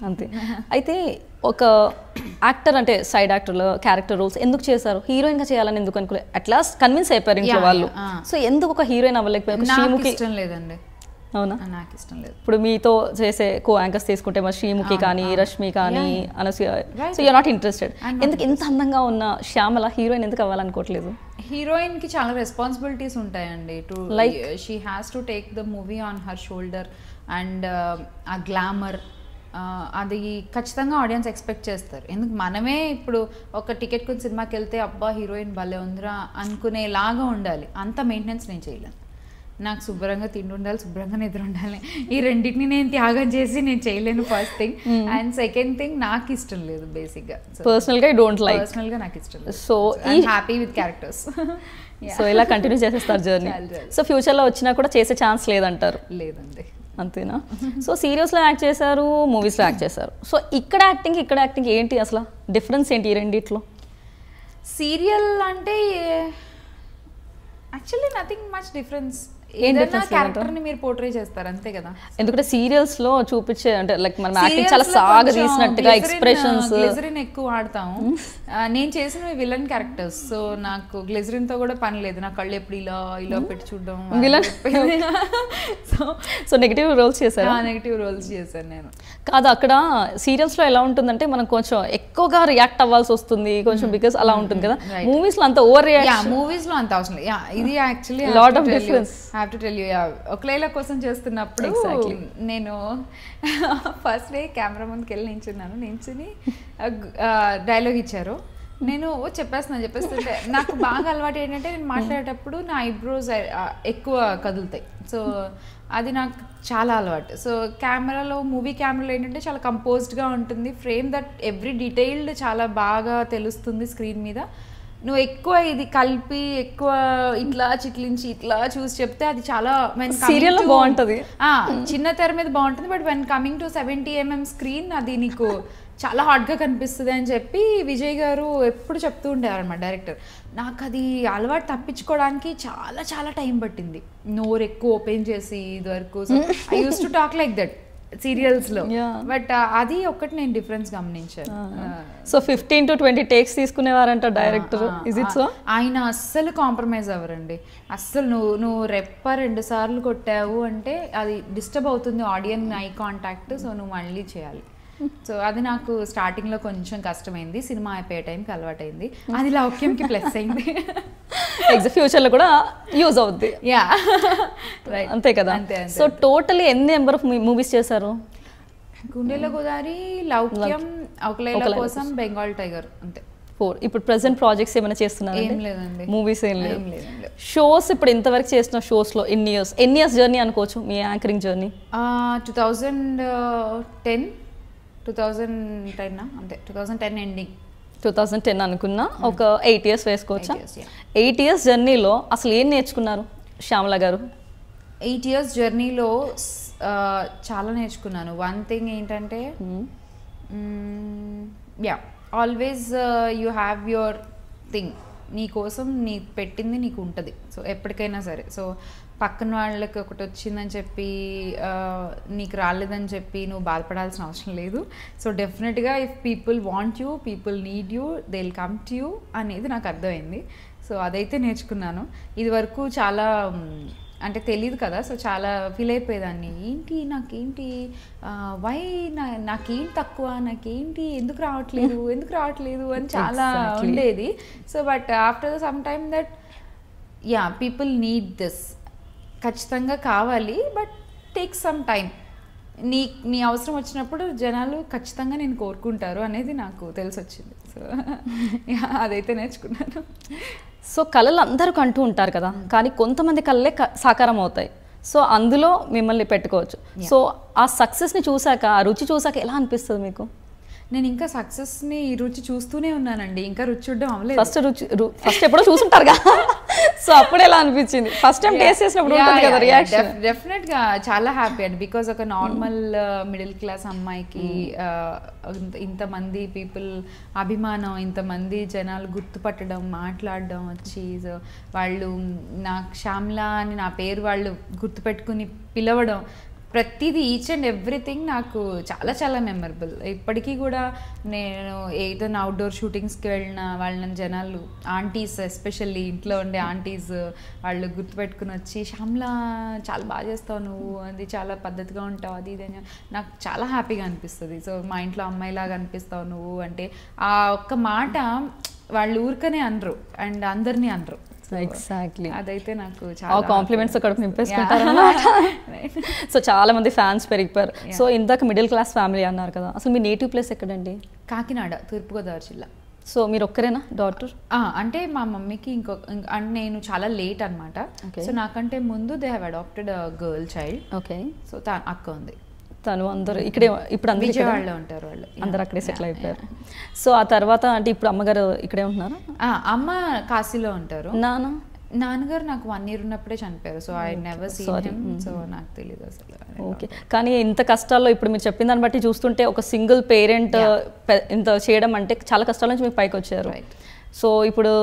అంతే. అయితే ఒక యాక్టర్ అంటే సైడ్ యాక్టర్లు క్యారెక్టర్ రోల్స్ ఎందుకు చేశారు? హీరోయిన్గా చేయాలని ఎందుకు అనుకోలేదు? అట్లాస్ట్ కన్విన్స్ అయిపోయారు ఇంట్లో వాళ్ళు. సో ఎందుకు ఒక హీరోయిన్ అవ్వలేకపోయారు? శ్రీముఖి ఇష్టం లేదండి. అవునా? నాకు ఇష్టం లేదు. ఇప్పుడు మీతో చేసే కో యాంకర్స్ తీసుకుంటే మరి శ్రీముఖి కానీ రష్మి కానీ Anasuya, so you are not interested. ఎందుకు ఇంత అందంగా ఉన్న శ్యామల హీరోయిన్ ఎందుకు అవ్వాలనుకోవట్లేదు? హీరోయిన్ కి చాలా రెస్పాన్సిబిలిటీస్ ఉంటాయండి. To like she has to take the movie on her shoulder and ఆ గ్లామర్ అది ఖచ్చితంగా ఆడియన్స్ ఎక్స్పెక్ట్ చేస్తారు. ఎందుకు మనమే ఇప్పుడు ఒక టికెట్ కొని సినిమాకి వెళ్తే అబ్బా హీరోయిన్ భలే ఉందిరా అనుకునేలాగా ఉండాలి. అంత మెయింటెనెన్స్ నేను చేయలేను. నాకు శుభ్రంగా తిండి ఉండాలి, శుభ్రంగా నిద్ర ఉండాలి. ఈ రెండింటిని నేను త్యాగం చేసి నేను చేయలేను first thing. And second thing నాకు ఇష్టం లేదు బేసిక్గా. పర్సనల్గా డోంట్ లైక్. పర్సనల్గా నాకు ఇష్టం లేదు. So I'm happy with characters. So ఇలా కంటిన్యూ చేసేస్తారు జర్నీ. సో ఫ్యూచర్లో వచ్చినా కూడా చేసే ఛాన్స్ లేదంటారు? లేదండి. అంతేనా? సో సీరియల్స్లో యాక్ట్ చేశారు, మూవీస్లో యాక్ట్ చేశారు. సో ఇక్కడ యాక్టింగ్ ఏంటి అసలు డిఫరెన్స్ ఏంటి ఈ రెండిట్లో? సీరియల్ అంటే యాక్చువల్లీ నథింగ్ మచ్ డిఫరెన్స్. ఏదైనా క్యారెక్టర్ని మీరు పోర్ట్రే చేస్తారు అంతే కదా. ఎందుకంటే సీరియల్స్ లో చూపించే అంటే లైక్ మనం యాక్టింగ్ చాలా సాగదీసినట్టుగా ఎక్స్ప్రెషన్స్ గ్లిజరిన్ ఎక్కువ వాడతాము. నేను చేసిన విలన్ క్యారెక్టర్స్, సో నాకు గ్లిజరిన్ తో కూడా పని లేదు. నా కళ్ళు ఎప్పుడు ఇలా ఇలా పెట్టి చూడడం. విలన్ సో నెగిటివ్ రోల్స్ చేశారు? నెగిటివ్ రోల్స్ చేశాను నేను. కాదు, అక్కడ సీరియల్స్ లో ఎలా ఉంటుందంటే మనం కొంచెం ఎక్కువగా రియాక్ట్ అవ్వాల్సి వస్తుంది కొంచెం, బికాస్ అలా ఉంటుంది కదా. మూవీస్ లో అంత ఓవర్ రియాక్షన్. మూవీస్ లో అంత అవసరం లేదు. ఇది actually lot of difference. Have to tell you, ఒకలేలా కోసం చేస్తున్నప్పుడు నేను ఫస్ట్ డే కెమెరా ముందుకు వెళ్ళి నించుని డైలాగ్ ఇచ్చారు. నేను చెప్పేస్తుంటే నాకు బాగా అలవాటు ఏంటంటే నేను మాట్లాడేటప్పుడు నా ఐబ్రోస్ ఎక్కువ కదులుతాయి. సో అది నాకు చాలా అలవాటు. సో మూవీ కెమెరాలో ఏంటంటే చాలా కంపోజ్డ్గా ఉంటుంది. ఫ్రేమ్ దట్ ఎవ్రీ డీటెయిల్డ్ చాలా బాగా తెలుస్తుంది స్క్రీన్ మీద. నువ్వు ఎక్కువ ఇది కలిపి ఎక్కువ ఇట్లా చిట్లించి ఇట్లా చూసి చెప్తే అది చాలా సీరియల్ బాగుంటుంది, చిన్న తెర మీద బాగుంటుంది. But when coming to 70mm screen అది నీకు చాలా హాట్గా కనిపిస్తుంది అని చెప్పి విజయ్ గారు ఎప్పుడు చెప్తూ ఉండేవారు అన్నమాట డైరెక్టర్. నాకు అది అలవాటు తప్పించుకోవడానికి చాలా చాలా టైం పట్టింది. నోరు ఎక్కువ ఓపెన్ చేసి ఇది వరకు I use to talk like that serials లో. బట్ అది ఒకటి నేను డిఫరెన్స్ గమనించాను. సో 15 to 20 టేక్స్ తీసుకునేవారంట డైరెక్టర్. Is it so? ఆయన అస్సలు కాంప్రమైజ్ అవ్వరండి. అస్సలు నువ్వు రెప్ప 2 సార్లు కొట్టావు అంటే అది డిస్టర్బ్ అవుతుంది ఆడియన్స్ ఐ కాంటాక్ట్. సో నువ్వు మళ్ళీ చేయాలి. సో అది నాకు స్టార్టింగ్ లో కొంచెం కష్టమైంది. సినిమా అయిపోయే టైంకి అలవాటైంది. అది లౌక్యంకి ప్లస్ అయింది. ఫ్యూచర్ లో కూడా యూజ్ అవుద్ది. అంతే కదా. సో టోటల్ ఎన్ని నెంబర్ ఆఫ్ మూవీస్ చేశారు? గుండెల గోదావరి, లౌక్యం, ఒకలేల కోసం, బెంగాల్ టైగర్, అంతే 4. ఇప్పుడు ప్రెసెంట్ ప్రాజెక్ట్స్ ఏమైనా చేస్తున్నారు? ఏం లేదండి. మూవీస్ ఏం లేదు. షోస్ ఇప్పుడు ఇంతవరకు చేసిన షోస్ లో ఎన్ని ఇయర్స్ జర్నీ అనుకోవచ్చు మీ యాంకరింగ్ జర్నీ? 2010 అంతే. 2010 ఎండింగ్. 2010 అనుకున్నా. ఒక 8 years వేసుకోవచ్చా? 8 years జర్నీలో అసలు ఏం నేర్చుకున్నారు శ్యామల గారు? 8 years జర్నీలో చాలా నేర్చుకున్నాను. వన్ థింగ్ ఏంటంటే always you have your thing. నీ కోసం నీ పెట్టింది నీకు ఉంటుంది. సో ఎప్పటికైనా సరే. సో పక్కన వాళ్ళకి ఒకటి వచ్చిందని చెప్పి నీకు రాలేదని చెప్పి నువ్వు బాధపడాల్సిన అవసరం లేదు. సో డెఫినెట్గా if people want you, people need you, they will come to you అనేది నాకు అర్థమైంది. సో అదైతే నేర్చుకున్నాను. ఇది వరకు చాలా అంటే తెలియదు కదా. సో చాలా ఫీల్ అయిపోయేదాన్ని. నాకేంటి వై నాకేం తక్కువ, నాకేంటి ఎందుకు రావట్లేదు అని చాలా ఉండేది. So but after some time that people need this, ఖచ్చితంగా కావాలి. But take some time. నీ అవసరం వచ్చినప్పుడు జనాలు ఖచ్చితంగా నేను కోరుకుంటారు అనేది నాకు తెలిసి వచ్చింది. సో అదైతే నేర్చుకున్నాను. సో కళలు అందరూ కంటూ ఉంటారు కదా, కానీ కొంతమంది కళలే సాకారం అవుతాయి. సో అందులో మిమ్మల్ని పెట్టుకోవచ్చు. సో ఆ సక్సెస్ని చూసాక, ఆ రుచి చూసాక ఎలా అనిపిస్తుంది మీకు? నేను ఇంకా సక్సెస్ని రుచి చూస్తూనే ఉన్నానండి. ఇంకా రుచి చూడడం అవ్వలేదు. ఫస్ట్ ఎప్పుడో చూసుంటారుగా. సో అప్పుడు ఎలా అనిపించింది? ఫస్ట్ టైం టేస్ట్ చేసినప్పుడు ఉంటుంది కదా రియాక్షన్. డెఫినెట్గా చాలా హ్యాపీ అండి. బికాజ్ ఒక నార్మల్ మిడిల్ క్లాస్ అమ్మాయికి ఇంతమంది పీపుల్ అభిమానం, ఇంతమంది జనాలు గుర్తుపట్టడం, మాట్లాడడం వచ్చి, సో వాళ్ళు నాకు శ్యామల అని నా పేరు వాళ్ళు గుర్తుపెట్టుకుని పిలవడం, ప్రతిదీ ఈచ్ అండ్ ఎవ్రీథింగ్ నాకు చాలా చాలా మెమరబుల్. ఇప్పటికీ కూడా నేను ఏదైనా అవుట్డోర్ షూటింగ్స్కి వెళ్ళిన వాళ్ళని జనాలు ఆంటీస్, ఎస్పెషల్లీ ఇంట్లో ఉండే ఆంటీస్ వాళ్ళు గుర్తుపెట్టుకుని వచ్చి శ్యామ్లా చాలా బాగా చేస్తావు నువ్వు, అది చాలా పద్ధతిగా ఉంటావు, అది ఇది అని నాకు చాలా హ్యాపీగా అనిపిస్తుంది. సో మా ఇంట్లో అమ్మాయిలాగా అనిపిస్తావు నువ్వు అంటే ఆ ఒక్క మాట వాళ్ళు ఊరికనే అనరు అండ్ అందరినీ అనరు. ఎగ్జాక్ట్లీ, అదైతే నాకు ఆ చాలా కాంప్లిమెంట్స్ అక్కడ నింపేసుకుంటారన్నమాట. సో చాలా మంది ఫ్యాన్స్ పెరిగిపోయారు. సో ఇందాక మిడిల్ క్లాస్ ఫ్యామిలీ అన్నారు కదా, అసలు మీ నేటివ్ ప్లేస్ ఎక్కడండి? కాకినాడ, తూర్పుగోదావరి జిల్లా. సో మీరు ఒక్కరేనా డాటర్? అంటే మా మమ్మీకి అంటే నేను చాలా లేట్ అనమాట. సో నాకంటే ముందు they have adopted girl child. Okay. So అక్క ఉంది. తను అందరూ ఇక్కడే, ఇప్పుడు అందరూ విజయవాడలో ఉంటారు వాళ్ళు, అందరు అక్కడే సెటిల్ అయిపోయారు. సో ఆ తర్వాత అంటే ఇప్పుడు అమ్మగారు ఇక్కడే ఉంటున్నారా? అమ్మ కాశీలో ఉంటారు. నాన్నగారు నాకు 1 year ఉన్నప్పుడే చనిపోయారు. So I never seen him. So నాకు తెలియదు అసలు. ఓకే. కానీ ఇంత కష్టాల్లో ఇప్పుడు మీరు చెప్పిన దాన్ని బట్టి చూస్తుంటే ఒక సింగిల్ పేరెంట్ ఇంత చేయడం అంటే చాలా కష్టాల నుంచి మీకు పైకి వచ్చారు. సో ఇప్పుడు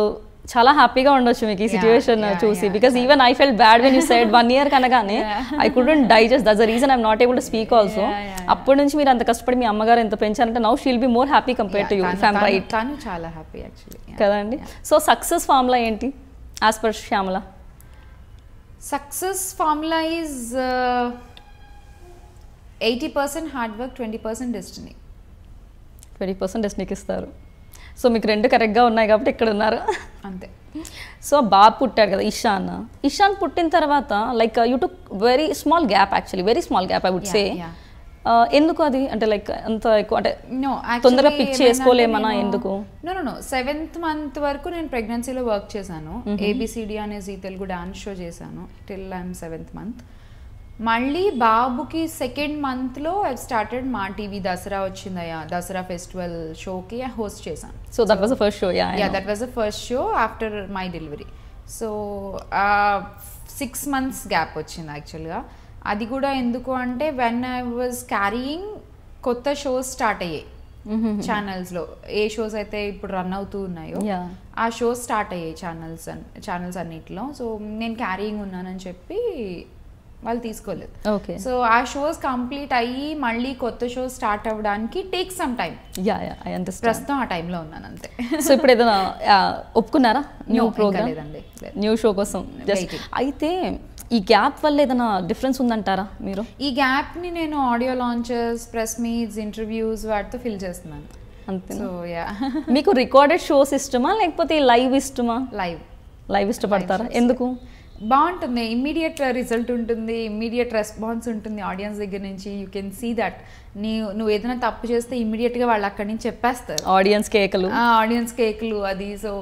చాలా హ్యాపీగా ఉండొచ్చు మీకు ఈ సిచ్యువేషన్ చూసి. Because even I felt bad when you said 1 year కనగానే I couldn't digest. That's the reason I'm not able to speak also. అప్పటి నుంచి మీరు అంత కష్టపడి మీ అమ్మగారు ఎంత పెంచారంటే now she'll be more happy compare to you. Right? తను చాలా హ్యాపీ యాక్చువల్లీ కదండి. సో సక్సెస్ ఫార్ములా ఏంటి as per Shyamala? Success formula is 80% hard work, 20% destiny. 20% డెస్టినీకి ఇస్తారు. సో మీకు 2 కరెక్ట్గా ఉన్నాయి కాబట్టి ఇక్కడ ఉన్నారు అంతే. సో బాబు పుట్టాడు కదా ఇషాన్ పుట్టిన తర్వాత like you took very small gap, actually very small gap I would say. ఎందుకు అది అంటే లైక్ అంత ఎక్కువ అంటే తొందరగా పిక్ చేసుకోలేమన్నా ఎందుకు? నో 7th month వరకు నేను ప్రెగ్నెన్సీలో వర్క్ చేశాను. ABCD అనే జీ తెలుగు డాన్స్ షో చేశాను టిల్ ఐఎమ్ 7th month. మళ్ళీ బాబుకి 2nd month ఐ స్టార్టెడ్ మా టీవీ దసరా వచ్చిందయ్యా, దసరా ఫెస్టివల్ షోకి హోస్ట్ చేశాను. So that was the first show. That was the first show after my delivery. So 6 months gap వచ్చింది యాక్చువల్గా. అది కూడా ఎందుకు అంటే వెన్ ఐ వాజ్ క్యారీయింగ్ కొత్త షోస్ స్టార్ట్ అయ్యాయి ఛానల్స్లో. ఏ షోస్ అయితే ఇప్పుడు రన్ అవుతూ ఉన్నాయో ఆ షోస్ స్టార్ట్ అయ్యాయి ఛానల్స్ అన్నిటిలో. సో నేను క్యారీయింగ్ ఉన్నానని చెప్పి వాళ్ళు తీసుకోలేదు. సో ఆ షోస్ కంప్లీట్ అయ్యి మళ్ళీ కొత్త షోస్ స్టార్ట్ అవ్వడానికి టేక్ సమ్ టైం. ప్రస్తుతం ఆ టైంలో ఉన్నాను అంతే. సో ఇప్పుడు ఏదైనా ఒప్పుకున్నారా న్యూ ప్రోగ్రామ్, న్యూ షో కోసం? అయితే ఈ గ్యాప్ వల్ల ఏదైనా డిఫరెన్స్ ఉందంటారా మీరు? ఈ గ్యాప్ని నేను audio launches, press meets, interviews వాటితో ఫిల్ చేస్తున్నాను అంతే. సో మీకు రికార్డెడ్ షోస్ ఇష్టమా లేకపోతే లైవ్ ఇష్టమా? లైవ్ ఇష్టపడతారా? ఎందుకు? బాగుంటుంది, ఇమ్మీడియట్ రిజల్ట్ ఉంటుంది, ఇమ్మీడియట్ రెస్పాన్స్ ఉంటుంది ఆడియన్స్ దగ్గర నుంచి. యూ కెన్ సీ దట్ నువ్వు ఏదైనా తప్పు చేస్తే ఇమ్మీడియట్గా వాళ్ళు అక్కడి నుంచి చెప్పేస్తారు. ఆడియన్స్ కేకలు అది. సో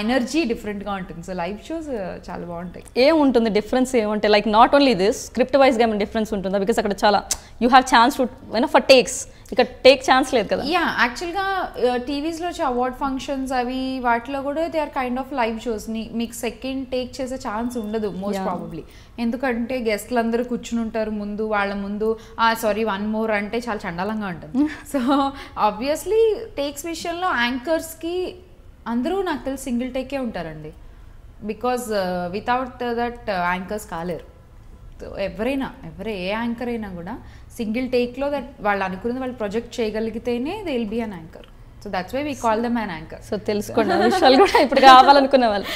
ఎనర్జీ డిఫరెంట్గా ఉంటుంది. సో లైవ్ షోస్ చాలా బాగుంటాయి. ఏముంటుంది డిఫరెన్స్? ఏమంటే like not only this script వైజ్గా ఏమైనా డిఫరెన్స్ ఉంటుందా? బికాస్ అక్కడ చాలా you have chance to for takes, ఇక్కడ టేక్ ఛాన్స్ లేదు కదా. యాక్చువల్గా టీవీస్లో వచ్చే అవార్డ్ ఫంక్షన్స్ అవి వాటిలో కూడా they are kind of live shows. మీకు సెకండ్ టేక్ చేసే ఛాన్స్ ఉండదు మోస్ట్ ప్రాబబ్లీ. ఎందుకంటే గెస్ట్లు అందరూ కూర్చుని ఉంటారు ముందు, వాళ్ళ ముందు సారీ 1 more అంటే చాలా చండాలంగా ఉంటుంది. సో ఆబ్వియస్లీ టేక్స్ విషయంలో యాంకర్స్కి అందరూ నాకు తెలిసి సింగిల్ టేకే ఉంటారండి. బికాజ్ వితౌట్ దట్ యాంకర్స్ కాలేరు. ఏ యాంకర్ అయినా కూడా సింగిల్ టేక్లో దట్ వాళ్ళు అనుకున్నది వాళ్ళు ప్రొజెక్ట్ చేయగలిగితేనే they will be an anchor. So that's why we call them an anchor. So తెలుసుకోండి విషయాలు కూడా ఇప్పుడు కావాలనుకునే వాళ్ళు.